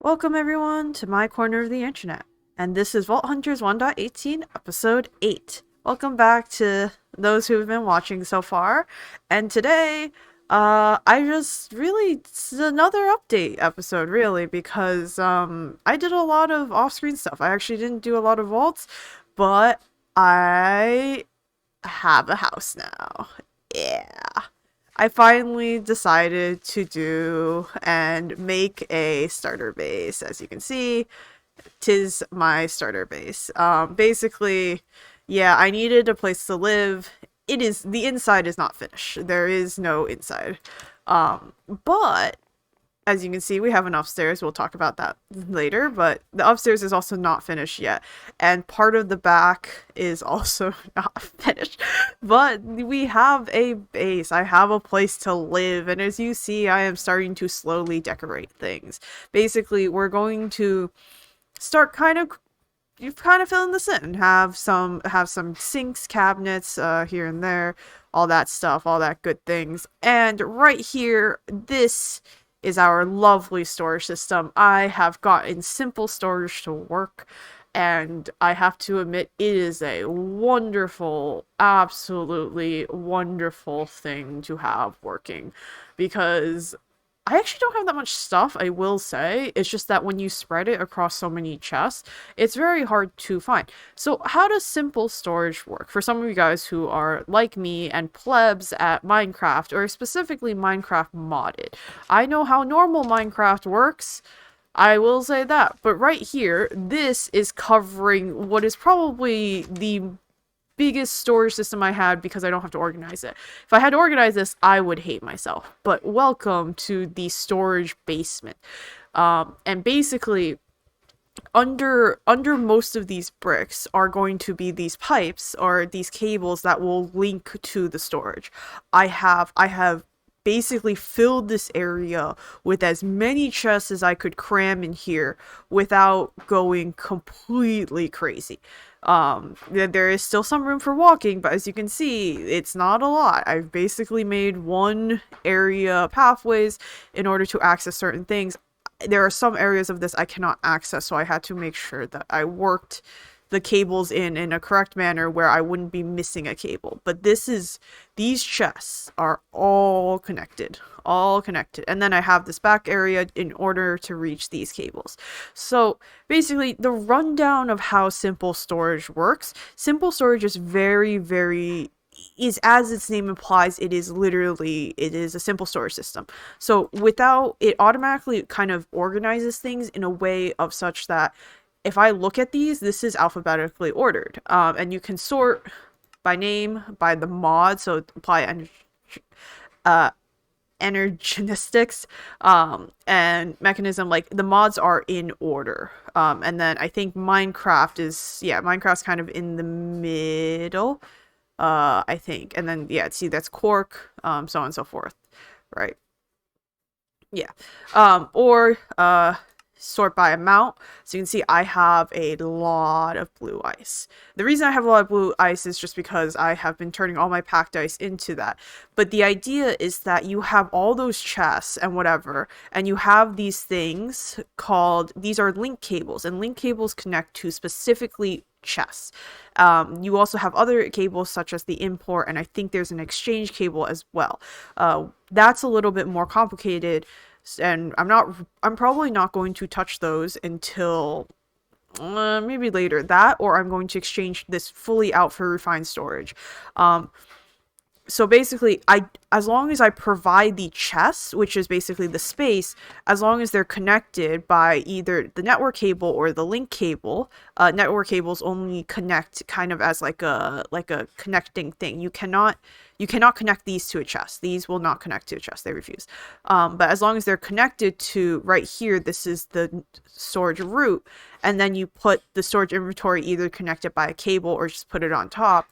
Welcome everyone to my corner of the internet, and this is Vault Hunters 1.18 episode 8. Welcome back to those who have been watching so far, and today, it's another update episode really, because, I did a lot of off-screen stuff. I actually didn't do a lot of vaults, but I have a house now. Yeah. I finally decided to do and make a starter base. As you can see, tis my starter base. Basically, yeah, I needed a place to live. The inside is not finished. There is no inside. But as you can see, we have an upstairs. We'll talk about that later, but the upstairs is also not finished yet. And part of the back is also not finished. But we have a base. I have a place to live. And as you see, I am starting to slowly decorate things. Basically, we're going to start you've kind of filling this in. Have some sinks, cabinets, here and there, all that stuff, all that good things. And right here, this is our lovely storage system. I have gotten simple storage to work, and I have to admit, it is a wonderful, absolutely wonderful thing to have working, because I actually don't have that much stuff, I will say. It's just that when you spread it across so many chests, it's very hard to find. So, how does simple storage work? For some of you guys who are like me and plebs at Minecraft, or specifically Minecraft modded, I know how normal Minecraft works. I will say that. But right here, this is covering what is probably the biggest storage system I had, because I don't have to organize it. If I had to organize this, I would hate myself. But welcome to the storage basement. And basically, under most of these bricks are going to be these pipes or these cables that will link to the storage. I have basically filled this area with as many chests as I could cram in here without going completely crazy. There is still some room for walking, but as you can see, it's not a lot. I've basically made one area pathways in order to access certain things. There are some areas of this I cannot access, so I had to make sure that I worked the cables in a correct manner where I wouldn't be missing a cable. But these chests are all connected, and then I have this back area in order to reach these cables. So basically, the rundown of how simple storage works. Simple storage is is, as its name implies, it is a simple storage system. So without it, automatically kind of organizes things in a way of such that if I look at these, this is alphabetically ordered. And you can sort by name, by the mod, so apply energetics, and mechanism. Like, the mods are in order. And then I think Minecraft's kind of in the middle, I think. And then, yeah, see, that's cork, so on and so forth, right? Yeah. Or sort by amount. So you can see I have a lot of blue ice. The reason I have a lot of blue ice is just because I have been turning all my packed ice into that. But the idea is that you have all those chests and whatever, and you have these things these are link cables, and link cables connect to specifically chests. You also have other cables such as the import, and I think there's an exchange cable as well. That's a little bit more complicated, and I'm probably not going to touch those until maybe later. That, or I'm going to exchange this fully out for refined storage. So basically, as long as I provide the chests, which is basically the space, as long as they're connected by either the network cable or the link cable. Network cables only connect kind of as like a connecting thing. You cannot connect these to a chest. These will not connect to a chest. They refuse. But as long as they're connected to right here, this is the storage route, and then you put the storage inventory either connected by a cable or just put it on top.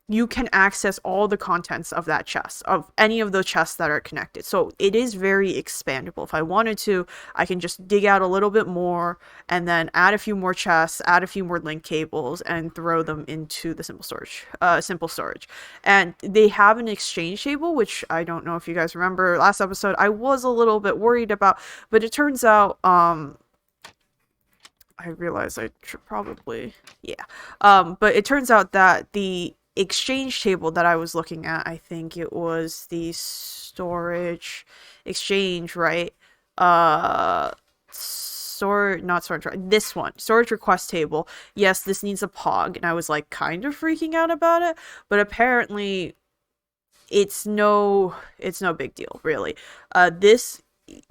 You can access all the contents of that chest, of any of those chests that are connected. So it is very expandable. If I wanted to, I can just dig out a little bit more and then add a few more chests, add a few more link cables, and throw them into the simple storage. And they have an exchange table, which I don't know if you guys remember last episode, I was a little bit worried about, but it turns out, I realize I should probably, yeah. But it turns out that the exchange table that I was looking at, I think it was the storage exchange, right? Uh, not storage, this one, storage request table. Yes, this needs a pog, and I was like kind of freaking out about it, but apparently it's no big deal, really. This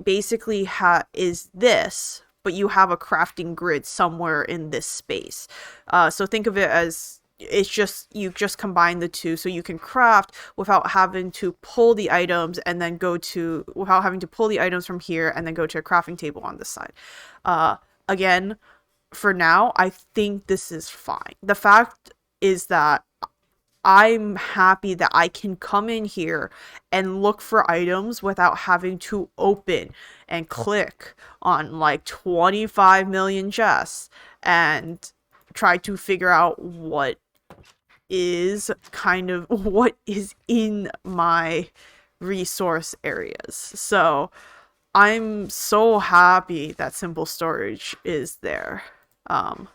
basically is this, but you have a crafting grid somewhere in this space. So think of it as it's just you just combine the two, so you can craft without having to pull the items and then without having to pull the items from here and then go to a crafting table on this side. Again, for now, I think this is fine. The fact is that I'm happy that I can come in here and look for items without having to open and click on like 25 million chests and try to figure out what is in my resource areas. So I'm so happy that simple storage is there. Sorry,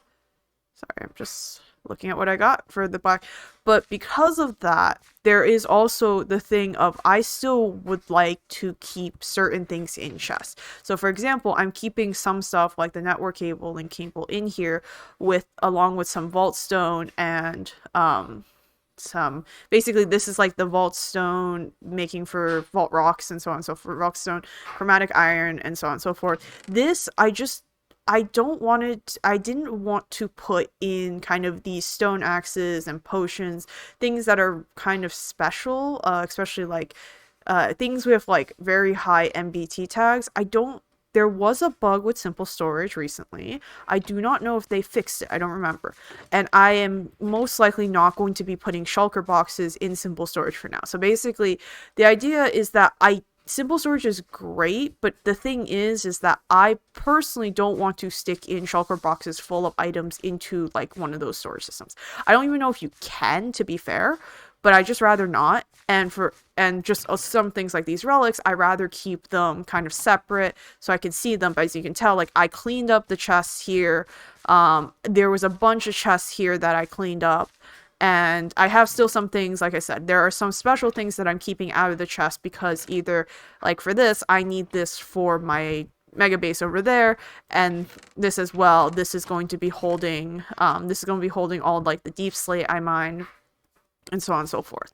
I'm just looking at what I got for the black. But because of that, there is also the thing of I still would like to keep certain things in chests. So for example, I'm keeping some stuff like the network cable and cable in here along with some vault stone and basically this is like the vault stone making for vault rocks and so on and so forth, rock stone, chromatic iron and so on and so forth. This I didn't want to put in kind of these stone axes and potions, things that are kind of special, especially like things with like very high MBT tags. There was a bug with simple storage recently. I do not know if they fixed it. I don't remember. And I am most likely not going to be putting shulker boxes in simple storage for now. So basically, the idea is that simple storage is great, but the thing is that I personally don't want to stick in shulker boxes full of items into like one of those storage systems. I don't even know if you can, to be fair, but I just rather not. And just some things like these relics, I rather keep them kind of separate so I can see them. But as you can tell, like I cleaned up the chests here. There was a bunch of chests here that I cleaned up. And I have still some things, like I said, there are some special things that I'm keeping out of the chest because either, like for this, I need this for my mega base over there, and this as well, this is going to be holding all like the deep slate I mine, and so on and so forth.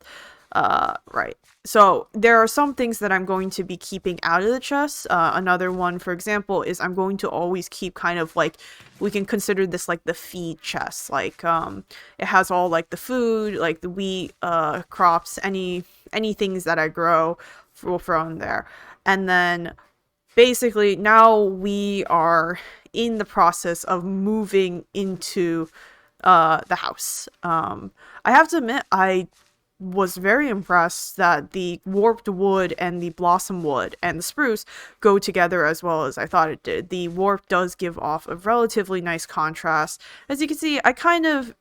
Right. So there are some things that I'm going to be keeping out of the chest. Another one, for example, is I'm going to always keep kind of like, we can consider this like the feed chest. Like, it has all like the food, like the wheat, crops, any things that I grow will throw in there. And then basically now we are in the process of moving into the house. I have to admit, I was very impressed that the warped wood and the blossom wood and the spruce go together as well as I thought it did. The warp does give off a relatively nice contrast. As you can see, I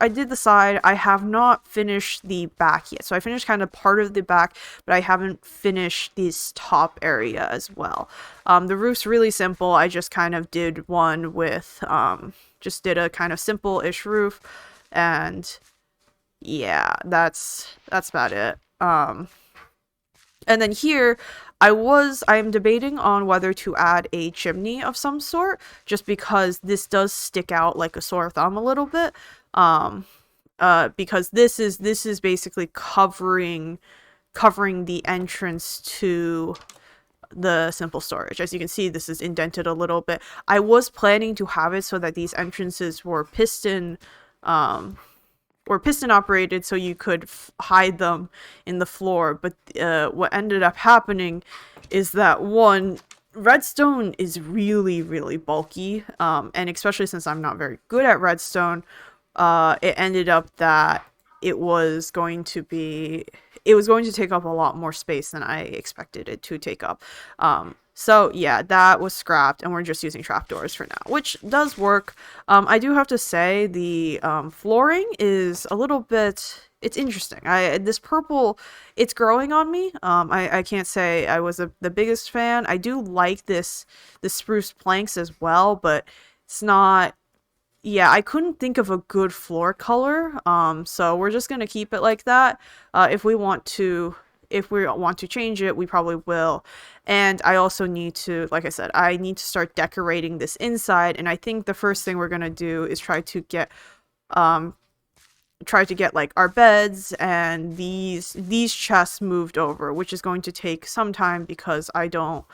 did the side. I have not finished the back yet. So I finished kind of part of the back, but I haven't finished this top area as well. The roof's really simple. I just kind of did one with, just did a kind of simple-ish roof, and yeah, that's about it. And then here, I'm debating on whether to add a chimney of some sort, just because this does stick out like a sore thumb a little bit. Because this is basically covering the entrance to the simple storage. As you can see, this is indented a little bit. I was planning to have it so that these entrances were piston operated, so you could hide them in the floor, but what ended up happening is that one, redstone is really, really bulky, and especially since I'm not very good at redstone, it ended up that it was going to take up a lot more space than I expected it to take up. So yeah, that was scrapped, and we're just using trapdoors for now, which does work. I do have to say the flooring is a little bit, it's interesting. This purple, it's growing on me. I can't say I was the biggest fan. I do like the spruce planks as well, but it's not yeah, I couldn't think of a good floor color. So we're just gonna keep it like that. If we want to, if we want to change it, we probably will. And I also need to, like I said, I need to start decorating this inside. And I think the first thing we're gonna do is um, try to get like our beds and these chests moved over, which is going to take some time because I don't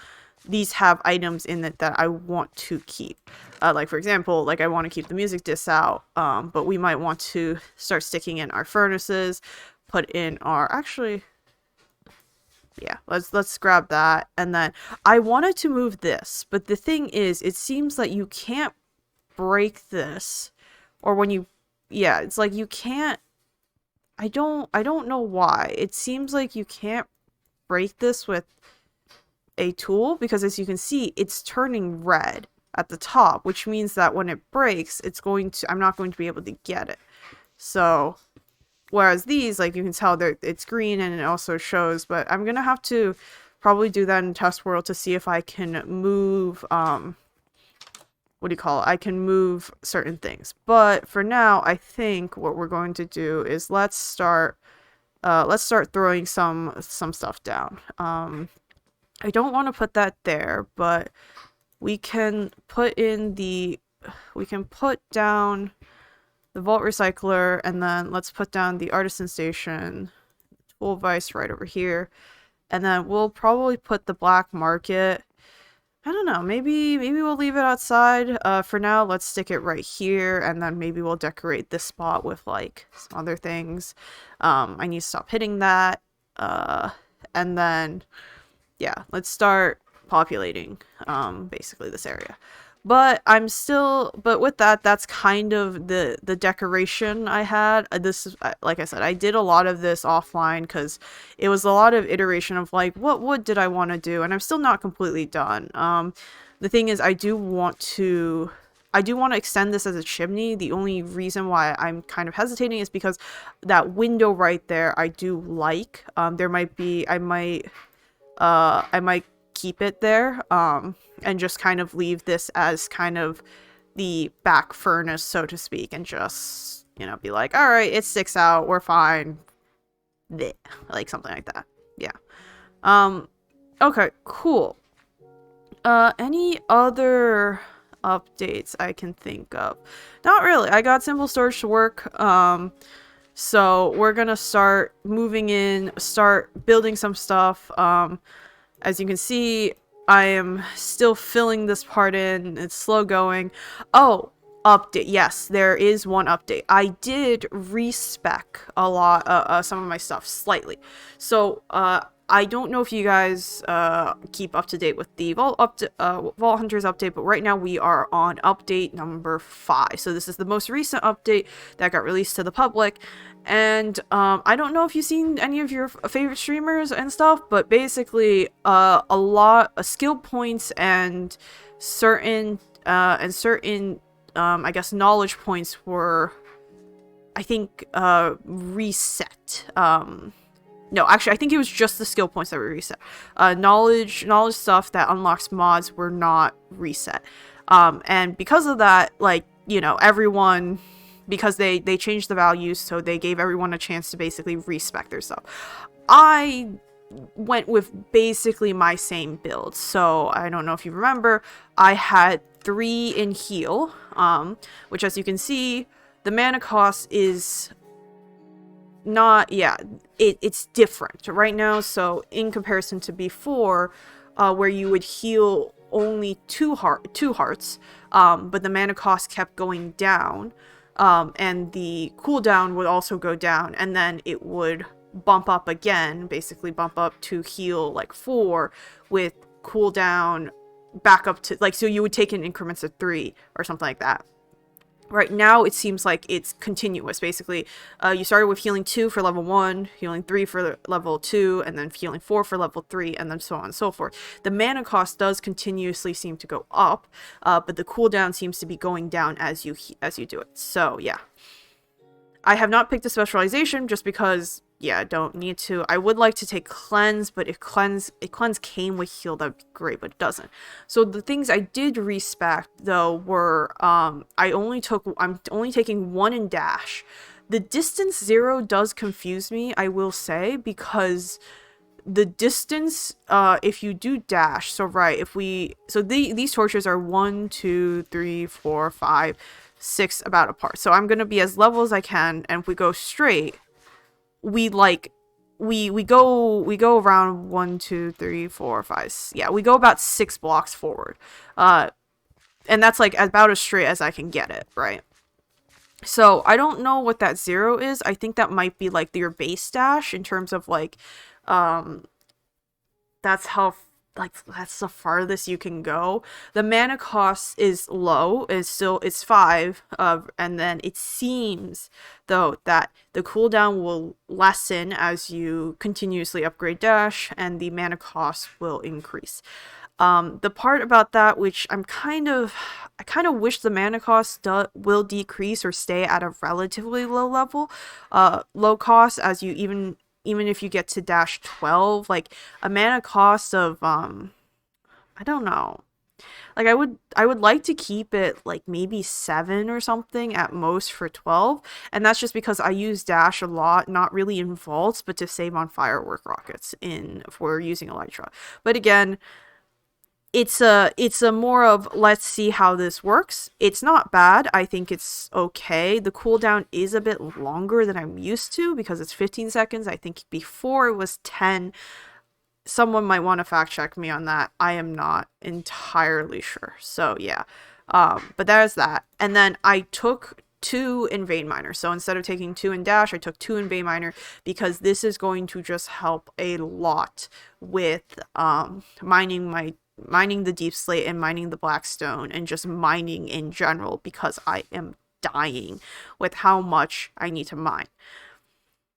these have items in it that I want to keep. Like for example, like I want to keep the music discs out, but we might want to start sticking in our furnaces, put in our actually yeah, let's grab that. And then I wanted to move this, but the thing is it seems like you can't break this, or when you yeah, it's like you can't I don't know why. It seems like you can't break this with a tool because as you can see, it's turning red at the top, which means that when it breaks, I'm not going to be able to get it. So, whereas these, like you can tell it's green and it also shows, but I'm gonna have to probably do that in test world to see if I can move, what do you call it? I can move certain things. But for now, I think what we're going to do is let's start throwing some stuff down. I don't want to put that there, but we can put down the vault recycler, and then let's put down the artisan station, tool vise right over here, and then we'll probably put the black market. I don't know, maybe we'll leave it outside. For now, let's stick it right here, and then maybe we'll decorate this spot with like some other things. I need to stop hitting that. And then yeah, let's start populating basically this area. But but with that, that's kind of the decoration I had. This is like I said, I did a lot of this offline because it was a lot of iteration of like what wood did I want to do, and I'm still not completely done. The thing is, I do want to extend this as a chimney. The only reason why I'm kind of hesitating is because that window right there I do like. I might keep it there, and just kind of leave this as kind of the back furnace, so to speak, and just, be like, all right, it sticks out, we're fine. Bleh. Like something like that. Yeah. Okay, cool. Any other updates I can think of? Not really. I got simple storage to work. So we're gonna start moving in, start building some stuff. As you can see, I am still filling this part in. It's slow going. Oh, update. Yes, there is one update. I did respec a lot, some of my stuff slightly. So, I don't know if you guys keep up to date with the Vault Hunters update, but right now we are on update number 5. So this is the most recent update that got released to the public. And I don't know if you've seen any of your favorite streamers and stuff, but basically a lot of skill points and certain I guess knowledge points were, I think, reset. No, actually, I think it was just the skill points that were reset. Knowledge stuff that unlocks mods were not reset. And because of that, like, everyone, because they changed the values, so they gave everyone a chance to basically respec their stuff. I went with basically my same build. So I don't know if you remember, I had 3 in heal, which, as you can see, the mana cost is not, yeah, it's different right now. So in comparison to before, where you would heal only two hearts, but the mana cost kept going down, and the cooldown would also go down, and then it would bump up again, basically bump up to heal like 4 with cooldown back up to, like, so you would take in increments of 3 or something like that. Right now, it seems like it's continuous. Basically, you started with healing 2 for level 1, healing 3 for level 2, and then healing 4 for level 3, and then so on and so forth. The mana cost does continuously seem to go up, but the cooldown seems to be going down as you do it. So, yeah. I have not picked a specialization just because yeah, don't need to. I would like to take cleanse, but if cleanse came with heal, that'd be great, but it doesn't. So the things I did respec though were I'm only taking 1 in dash. The distance 0 does confuse me, I will say, because the distance, if you do dash, so right, if we, so these torches are 1, 2, 3, 4, 5, 6 about apart. So I'm gonna be as level as I can, and if we go straight, we like we go around 1, 2, 3, 4, 5. Yeah, we go about 6 blocks forward, and that's like about as straight as I can get it, right? So I don't know what that 0 is. I think that might be like your base dash in terms of like, that's how, like, that's the farthest you can go. The mana cost is low, it's 5, and then it seems though that the cooldown will lessen as you continuously upgrade dash, and the mana cost will increase. The part about that, which I kind of wish the mana cost will decrease or stay at a relatively low level, low cost, as you even if you get to dash 12, like a mana cost of I don't know. Like I would like to keep it like maybe 7 or something at most for 12, and that's just because I use dash a lot, not really in vaults, but to save on firework rockets if we're using Elytra. But again, it's a more of, let's see how this works. It's not bad. I think it's okay. The cooldown is a bit longer than I'm used to because it's 15 seconds. I think before it was 10. Someone might want to fact check me on that. I am not entirely sure. So yeah. But there's that. And then I took 2 in Vein Miner. So instead of taking 2 in Dash, I took 2 in Vein Miner because this is going to just help a lot with mining the Deep Slate and mining the Blackstone and just mining in general, because I am dying with how much I need to mine.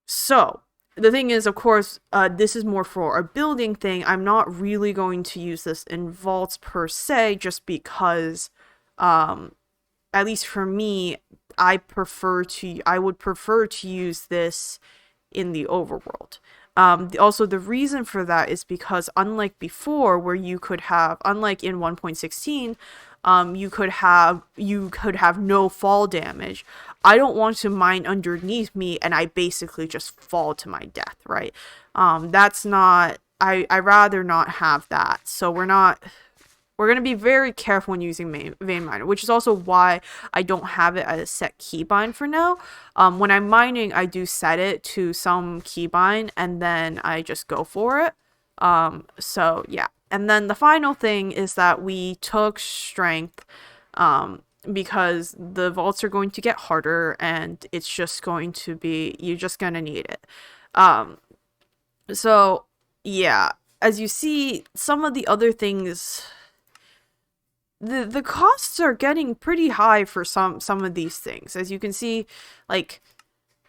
So the thing is, of course, this is more for a building thing. I'm not really going to use this in vaults per se, just because, at least for me, I would prefer to use this in the overworld. Also, the reason for that is because unlike before, where unlike in 1.16, you could have no fall damage. I don't want to mine underneath me and I basically just fall to my death, right? That's not, I rather not have that. So we're going to be very careful when using Vein Miner, which is also why I don't have it as a set keybind for now. When I'm mining, I do set it to some keybind and then I just go for it. So yeah. And then the final thing is that we took strength, because the vaults are going to get harder and it's just going to be, you're just going to need it. So yeah, as you see, some of the other things, the costs are getting pretty high for some of these things. As you can see, like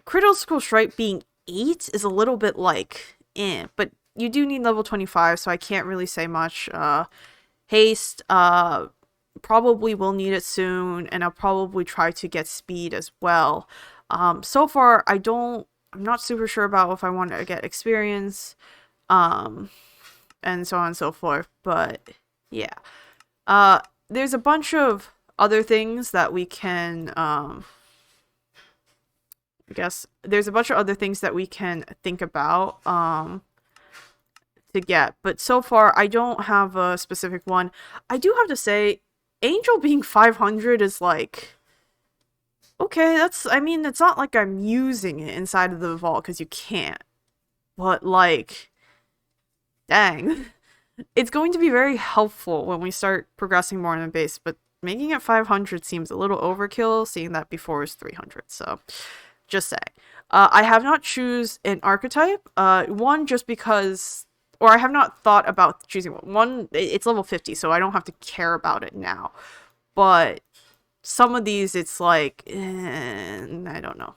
Critical Strike being 8 is a little bit like but you do need level 25, so I can't really say much. Haste, probably will need it soon, and I'll probably try to get speed as well. So far I'm not super sure about if I want to get experience, and so on and so forth, but yeah. There's a bunch of other things that we can, I guess there's a bunch of other things that we can think about, to get, but so far I don't have a specific one. I do have to say, Angel being 500 is like, okay, I mean, it's not like I'm using it inside of the vault, because you can't, but like, dang. It's going to be very helpful when we start progressing more in the base, but making it 500 seems a little overkill, seeing that before it was 300, so just say. I have not choose an archetype, one, just because, or I have not thought about choosing one. One, it's level 50, so I don't have to care about it now, but some of these, it's like, I don't know.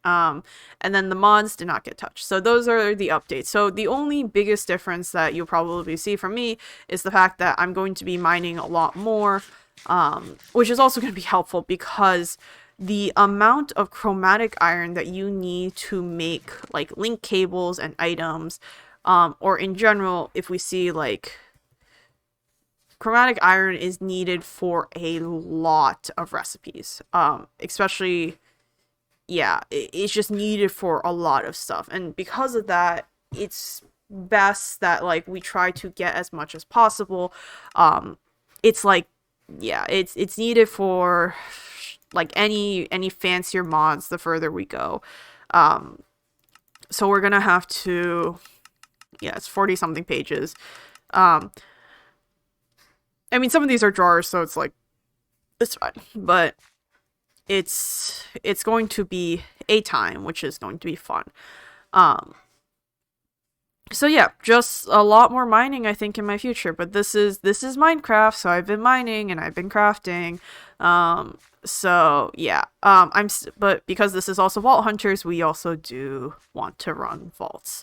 And then the mods did not get touched. So those are the updates. So the only biggest difference that you'll probably see from me is the fact that I'm going to be mining a lot more, which is also going to be helpful because the amount of chromatic iron that you need to make like link cables and items, or in general, if we see like chromatic iron is needed for a lot of recipes, especially, yeah, it's just needed for a lot of stuff. And because of that, it's best that like we try to get as much as possible. It's like, yeah, it's needed for like any fancier mods the further we go. So we're gonna have to, yeah, it's 40 something pages. um I mean, some of these are drawers, so it's like, it's fine, but it's going to be a time, which is going to be fun. Um, so yeah, just a lot more mining, I think, in my future. But this is Minecraft, so I've been mining and I've been crafting. So yeah, but because this is also Vault Hunters, we also do want to run vaults.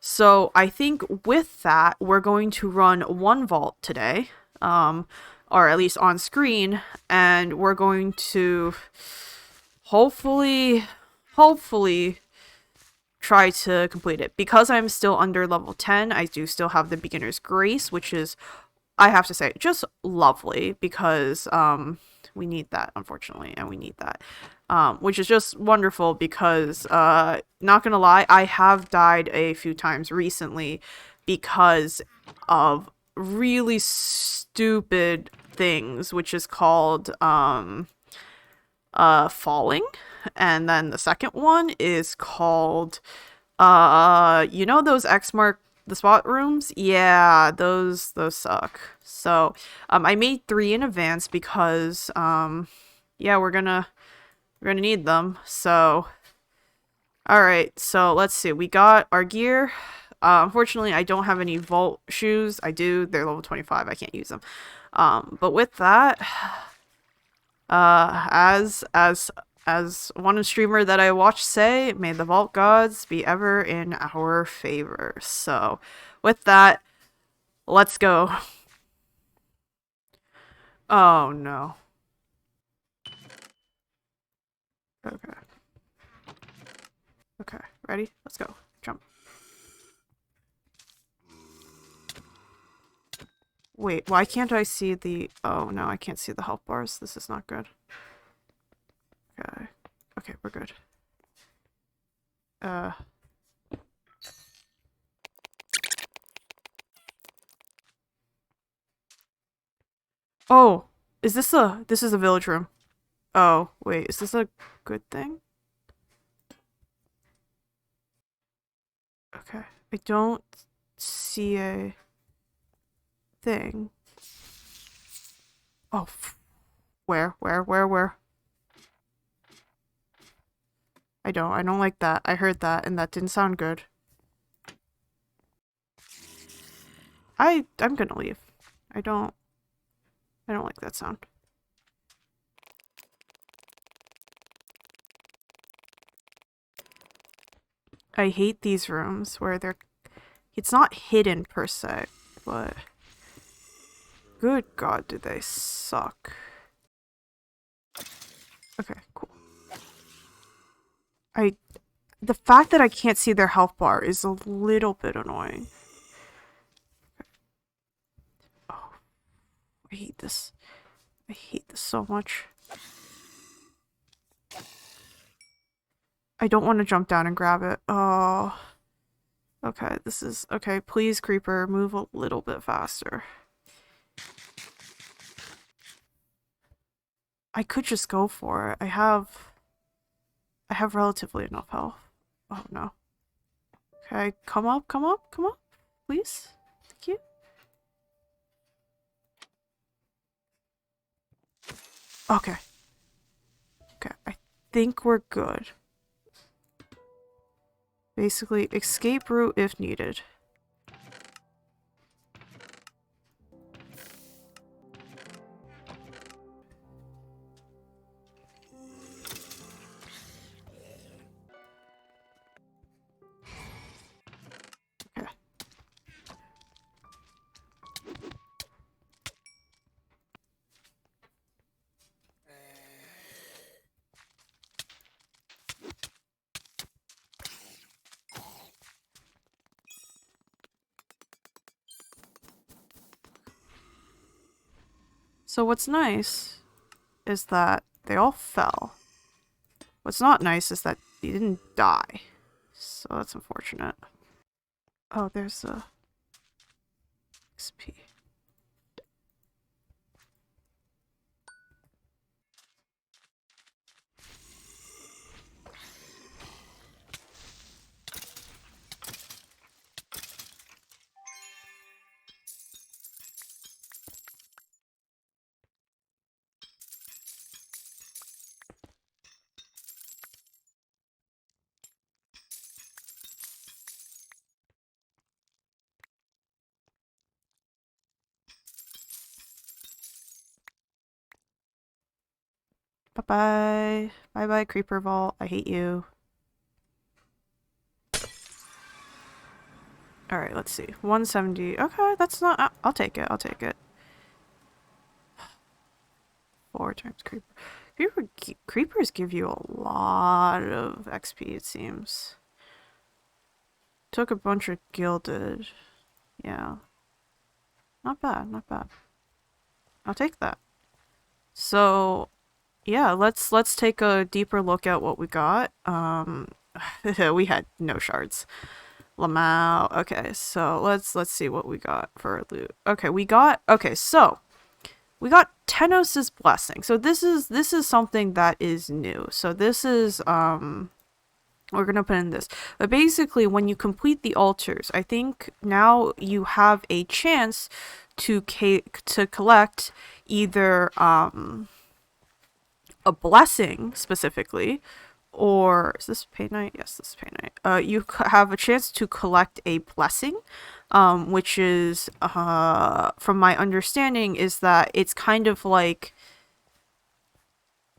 So I think with that, we're going to run one vault today, or at least on screen, and we're going to hopefully try to complete it. Because I'm still under level 10, I do still have the beginner's grace, which is, I have to say, just lovely, because we need that, unfortunately, and we need that. Which is just wonderful because, not gonna lie, I have died a few times recently because of really stupid things, which is called falling. And then the second one is called, you know those X mark the spot rooms? Yeah, those suck. So I made 3 in advance because yeah, we're gonna need them. So all right, so let's see, we got our gear. Unfortunately, I don't have any vault shoes. I do, they're level 25, I can't use them. But with that, as one streamer that I watch say, may the vault gods be ever in our favor. So with that, let's go. Oh no. Okay. Okay, ready? Let's go. Jump. Wait, why can't I see the... Oh no, I can't see the health bars. This is not good. Okay. Okay, we're good. Oh, is this a... This is a village room. Oh, wait, is this a good thing? Okay. I don't see a thing. Oh, where? I don't like that. I heard that and that didn't sound good. I'm gonna leave. I don't like that sound. I hate these rooms where they're... It's not hidden per se, but... Good God, do they suck. Okay, cool. The fact that I can't see their health bar is a little bit annoying. Oh, I hate this. I hate this so much. I don't want to jump down and grab it. Oh. Okay, this is... Okay, please, creeper, move a little bit faster. I could just go for it. I have relatively enough health. Oh no. Okay, come up, please. Thank you. Okay. Okay, I think we're good. Basically, escape route if needed. Okay. So what's nice is that they all fell. What's not nice is that they didn't die. So that's unfortunate. Oh, there's a XP. Bye-bye. Bye-bye, Creeper Vault. I hate you. Alright, let's see. 170. Okay, that's not... I'll take it. I'll take it. 4 times Creeper. Creepers give you a lot of XP, it seems. Took a bunch of gilded. Yeah. Not bad, not bad. I'll take that. So, yeah, let's take a deeper look at what we got. We had no shards. Lamau. Okay, so let's see what we got for loot. Okay, so we got Tenos's Blessing. So this is something that is new. So this is we're gonna put in this. But basically, when you complete the altars, I think now you have a chance to collect either a blessing specifically, or is this pay night? Yes, this is pay night. You have a chance to collect a blessing, which is, from my understanding, is that it's kind of like,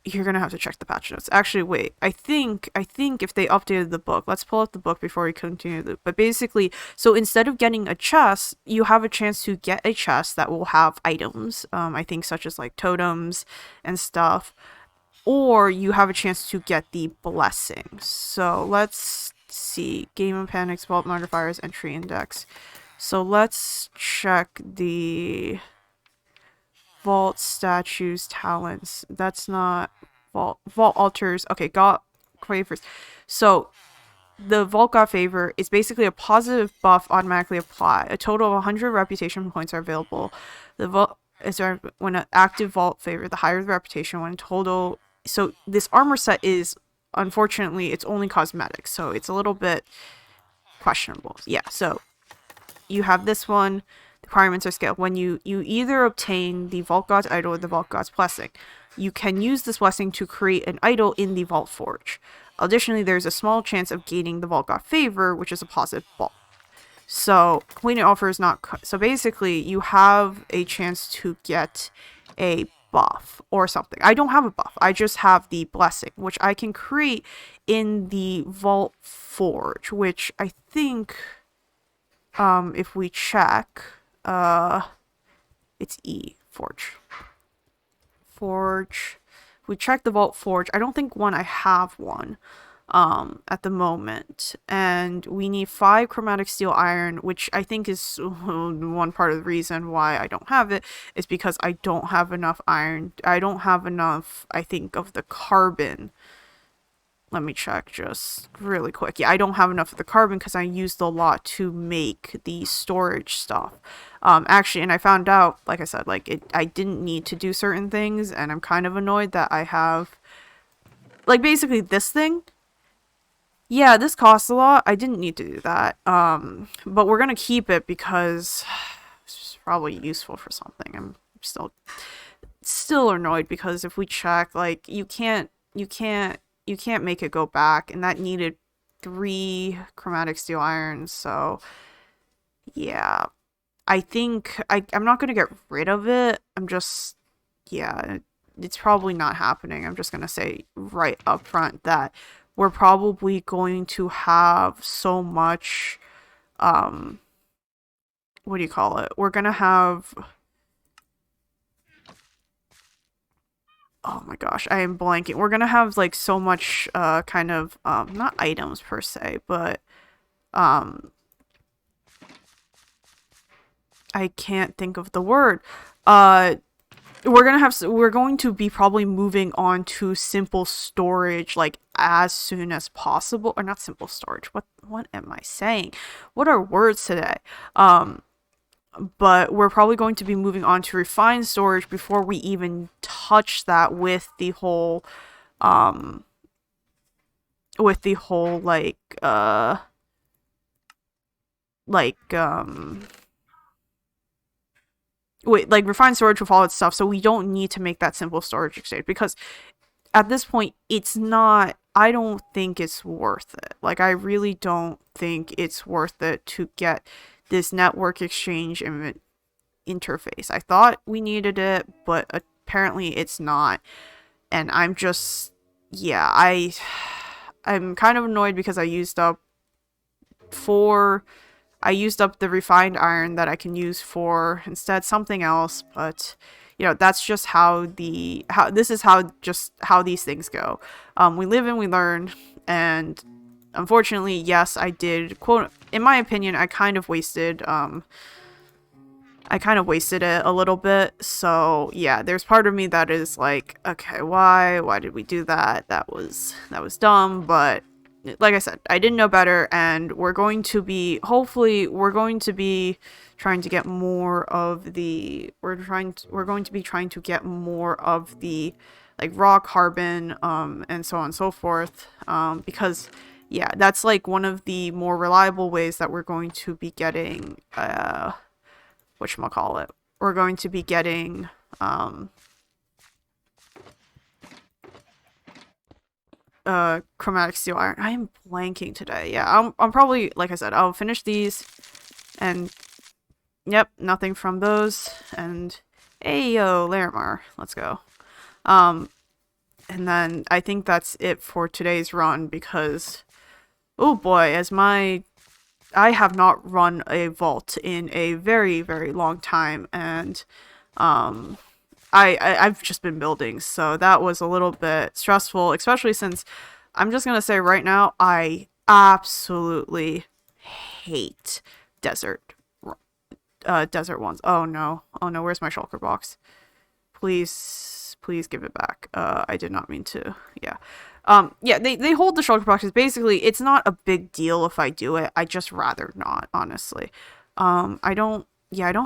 you're gonna have to check the patch notes. Actually, wait. I think if they updated the book, let's pull up the book before we continue the. But basically, so instead of getting a chest, you have a chance to get a chest that will have items. I think such as like totems and stuff. Or you have a chance to get the blessing. So let's see. Game mechanics, vault modifiers, entry index. So let's check the vault statues, talents. That's not vault altars. Okay, got favors. So the Vault God Favor is basically a positive buff automatically apply. A total of 100 reputation points are available. The Vault is when an active Vault Favor, the higher the reputation, when total. So this armor set is, unfortunately, it's only cosmetic, so it's a little bit questionable. Yeah, so you have this one. The requirements are scaled. When you either obtain the Vault God's Idol or the Vault God's Blessing, you can use this blessing to create an idol in the Vault Forge. Additionally, there's a small chance of gaining the Vault God Favor, which is a positive vault. So, completing offer is not... So basically, you have a chance to get a buff or something. I don't have a buff. I just have the blessing, which I can create in the Vault Forge, which I think... if we check, it's E, Forge. Forge. We check the Vault Forge. I don't think I have one, at the moment. And we need 5 chromatic steel iron, which I think is one part of the reason why I don't have it, is because I don't have enough iron. I don't have enough, I think, of the carbon. Let me check just really quick. Yeah, I don't have enough of the carbon because I used a lot to make the storage stuff. Actually, and I found out, like I said, like I didn't need to do certain things, and I'm kind of annoyed that I have, like, basically this thing. Yeah, this costs a lot. I didn't need to do that. But we're gonna keep it because it's probably useful for something. I'm still annoyed because if we check, like, you can't make it go back, and that needed 3 chromatic steel irons. So yeah, I think I'm not gonna get rid of it. I'm just, yeah, it's probably not happening. I'm just gonna say right up front that we're probably going to have so much, what do you call it? We're gonna have, oh my gosh, I am blanking. We're gonna have like so much kind of not items per se, but I can't think of the word. we're going to be probably moving on to simple storage like as soon as possible, or not simple storage. What am I saying? What are words today? Um, but we're probably going to be moving on to refined storage before we even touch that um with the whole like wait, like refined storage with all its stuff, so we don't need to make that simple storage exchange because at this point it's not, I don't think it's worth it. Like I really don't think it's worth it to get this network exchange interface. I thought we needed it, but apparently it's not. And I'm just, yeah, I'm kind of annoyed because four I used up the refined iron that I can use for instead something else, but you know, that's just how this is how these things go. We live and we learn, and unfortunately, yes, I did quote, in my opinion, I kind of wasted it a little bit. So yeah, there's part of me that is like, okay, why did we do that? That was dumb, but like I said, I didn't know better, and hopefully we're going to be trying to get more of the we're going to be trying to get more of the like raw carbon and so on and so forth, because yeah, that's like one of the more reliable ways that we're going to be getting whatchamacallit. We're going to be getting chromatic steel iron. I am blanking today. Yeah, I'm probably, like I said, I'll finish these, and yep, nothing from those, and hey yo, Larimar, let's go. Um and then I think that's it for today's run because oh boy, I have not run a vault in a very, very long time, and um I've just been building, so that was a little bit stressful, especially since I'm just gonna say right now, I absolutely hate desert desert ones. Oh no. Oh no, where's my shulker box? Please give it back. I did not mean to. Yeah. Yeah, they hold the shulker boxes. Basically, it's not a big deal if I do it. I just rather not, honestly. I don't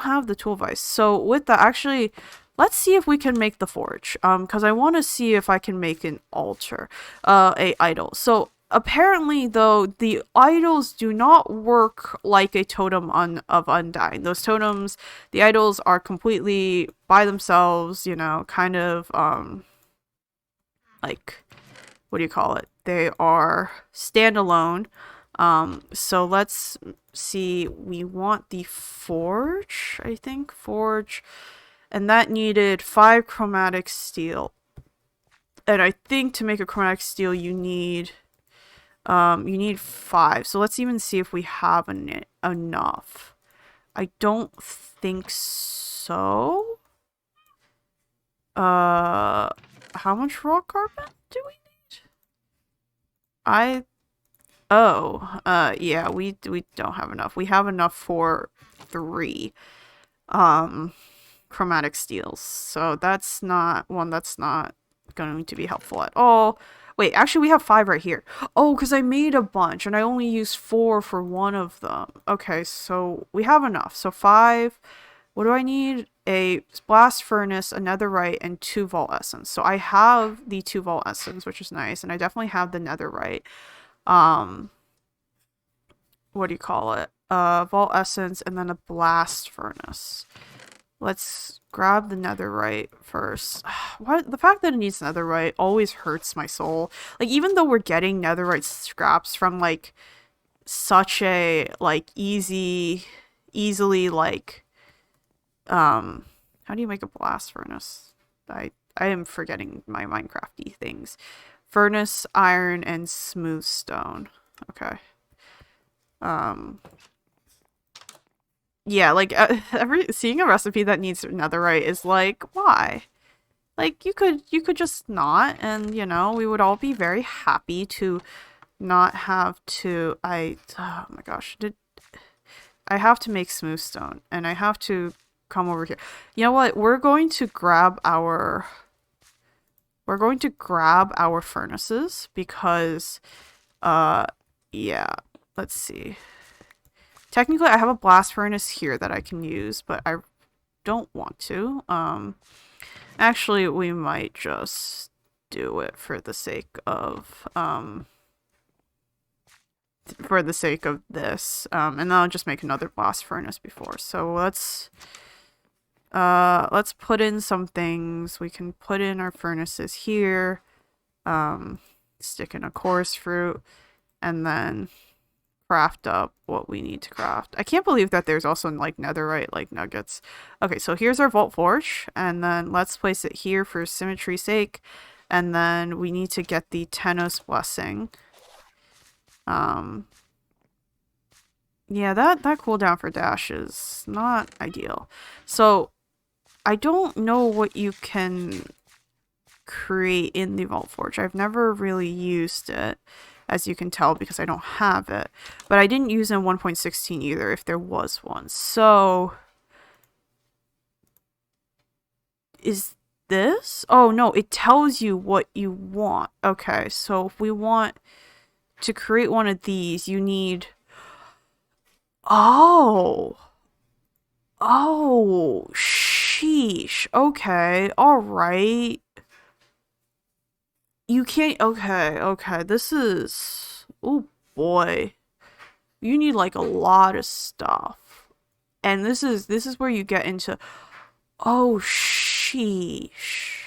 have the tool vise. So with that, actually, let's see if we can make the forge. Because I want to see if I can make an altar, a idol. So apparently, though, the idols do not work like a totem of undying. Those totems, the idols are completely by themselves, you know, kind of, like, what do you call it? They are standalone. So let's see. We want the forge, I think. Forge. And that needed 5 chromatic steel. And I think to make a chromatic steel, you need 5. So let's even see if we have enough. I don't think so. How much raw carbon do we need? Yeah, we don't have enough. We have enough for 3 chromatic steels. So that's not going to be helpful at all. Wait, actually we have 5 right here. Oh, because I made a bunch and I only used 4 for one of them. Okay, so we have enough. So 5. What do I need? A blast furnace, a netherite, and 2 vault essence. So I have the 2 vault essence, which is nice, and I definitely have the netherite. What do you call it? Vault essence and then a blast furnace. Let's grab the netherite first. What, the fact that it needs netherite always hurts my soul. Like, even though we're getting netherite scraps from like such a like easily like how do you make a blast furnace? I am forgetting my Minecrafty things. Furnace, iron, and smooth stone. Okay. Yeah, like seeing a recipe that needs netherite is like, why? Like you could just not, and you know, we would all be very happy to not have to. Oh my gosh, I have to make smooth stone, and I have to come over here. You know what? We're going to grab our furnaces because uh yeah, let's see. Technically I have a blast furnace here that I can use, but I don't want to. Actually we might just do it for the sake of this. And then I'll just make another blast furnace before. So let's put in some things. We can put in our furnaces here. Stick in a chorus fruit, and then craft up what we need to craft. I can't believe that there's also like netherite like nuggets. Okay, so here's our vault forge, and then let's place it here for symmetry's sake. And then we need to get the Tenos blessing. Yeah, that cooldown for dash is not ideal. So I don't know what you can create in the Vault Forge. I've never really used it, as you can tell, because I don't have it. But I didn't use it in 1.16 either, if there was one. So is this? Oh no, it tells you what you want. Okay, so if we want to create one of these, you need... Oh! Oh, sheesh. Okay, alright. You can't... Okay, this is... Oh boy. You need like a lot of stuff. And this is where you get into... Oh, sheesh.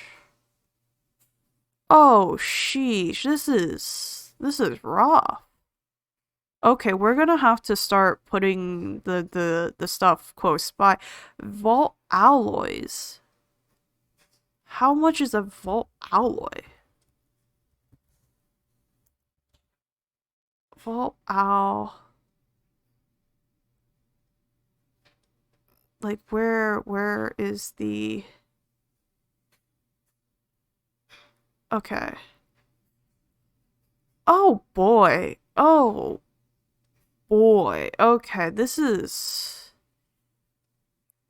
Oh, sheesh. This is rough. Okay, we're gonna have to start putting the stuff close by. Vault alloys. How much is a vault alloy? Vault al... Like, where is the... Okay. Oh boy. Oh boy. Okay, this is...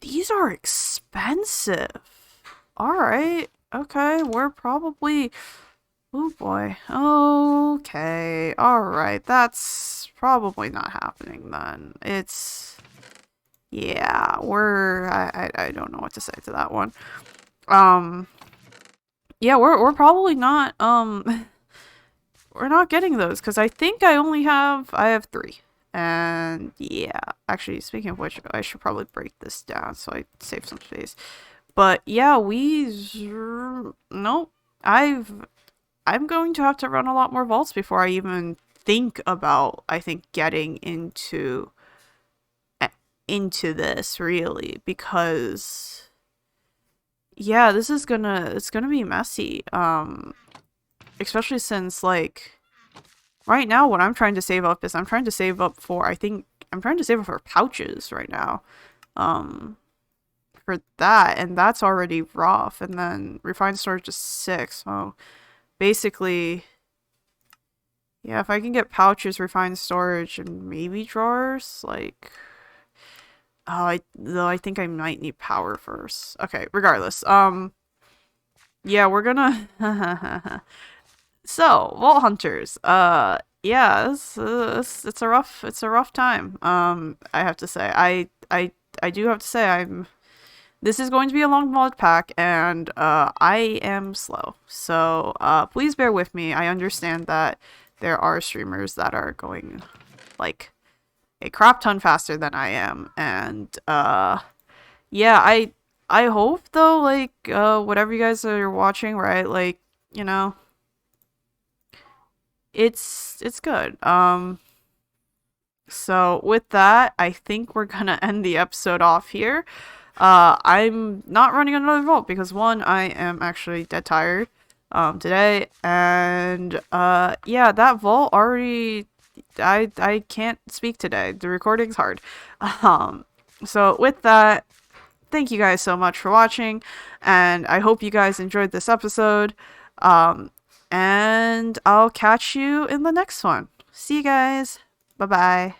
These are expensive. Alright. Okay, we're probably... Oh boy. Okay. Alright, that's probably not happening then. It's... Yeah, I don't know what to say to that one. Yeah, we're probably not, we're not getting those, because I think I have 3. And yeah, actually, speaking of which, I should probably break this down so I save some space. But yeah, nope. I'm going to have to run a lot more vaults before I even think about, I think, getting into this, really, because yeah, it's gonna be messy. Especially since, like, right now what I'm trying to save up is I'm trying to save up for pouches right now. For that, and that's already rough, and then refined storage is 6. So basically, yeah, if I can get pouches, refined storage, and maybe drawers, like... Oh, though I think I might need power first. Okay, regardless. Yeah, we're gonna... So, Vault Hunters. Yeah, it's a rough time. I have to say. I do have to say this is going to be a long mod pack, and I am slow. So, please bear with me. I understand that there are streamers that are going, like, a crap ton faster than I am, and yeah, I hope though, like, whatever you guys are watching, right, like, you know, it's good. So with that, I think we're gonna end the episode off here. I'm not running another vault because, one, I am actually dead tired today, and yeah, that vault already... I can't speak today. The recording's hard. So with that, thank you guys so much for watching, and I hope you guys enjoyed this episode. And I'll catch you in the next one. See you guys. Bye-bye.